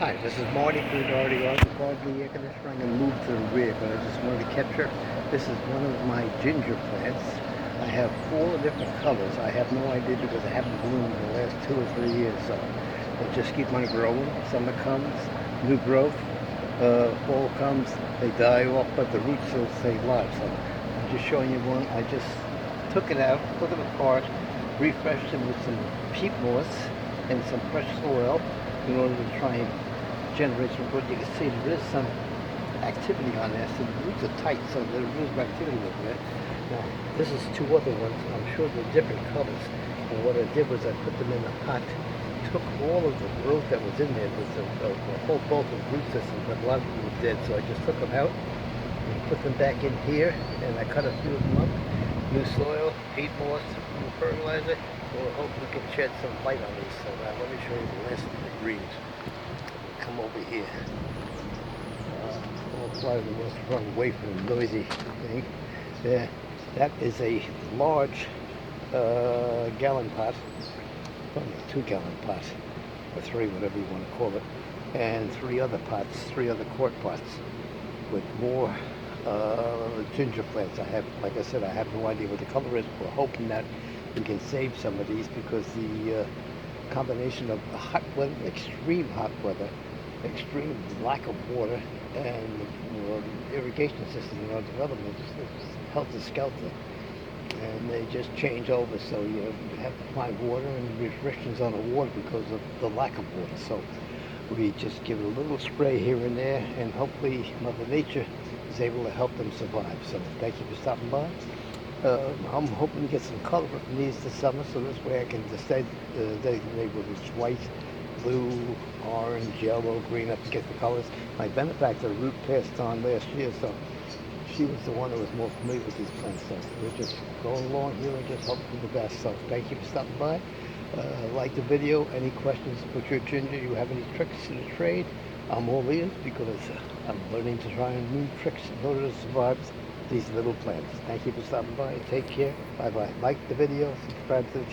Hi, this is Marty from the Dougherty garden. The air conditioner. I'm going to move to the rear, but I just wanted to capture. This is one of my ginger plants. I have 4 different colors. I have no idea because I haven't bloomed in the last 2 or 3 years. So they just keep on growing. Summer comes, new growth. Fall comes, they die off, but the roots still stay alive. So I'm just showing you one. I just took it out, took it apart, refreshed it with some peat moss and some fresh soil in order to try and generate some growth. You can see there is some activity on there. So the roots are tight, so there is activity over there. Now, this is 2 other ones. I'm sure they're different colors. And what I did was I put them in a pot, took all of the growth that was in there. It was a whole bulk of root system, but a lot of them were dead. So I just took them out and put them back in here, and I cut a few of them up. New soil, peat moss, new fertilizer. We'll hope we can shed some light on these. So now let me show you the rest of the greens. Come over here. I'll fly the most run away from the noisy thing. There, that is a large gallon pot, probably a 2-gallon pot, or 3, whatever you want to call it, and 3 other pots, 3 other quart pots with more ginger plants. I have, like I said, I have no idea what the color is. We're hoping that we can save some of these because the combination of the hot weather, extreme hot weather, extreme lack of water, and the irrigation system in our development is helter-skelter. And they just change over, so you have to find water and restrictions on the water because of the lack of water. So we just give it a little spray here and there, and hopefully Mother Nature is able to help them survive. So thank you for stopping by. I'm hoping to get some color from these this summer, so this way I can designate whether it's white, blue, orange, yellow, green, up to get the colors. My benefactor, Ruth, passed on last year, so she was the one who was more familiar with these plants. So we're just going along here and just hoping for the best. So thank you for stopping by. Like the video. Any questions about your ginger? You have any tricks to the trade? I'm all ears because I'm learning to try new tricks in order to survive these little plants. Thank you for stopping by. Take care. Bye-bye. Like the video. Subscribe to the channel.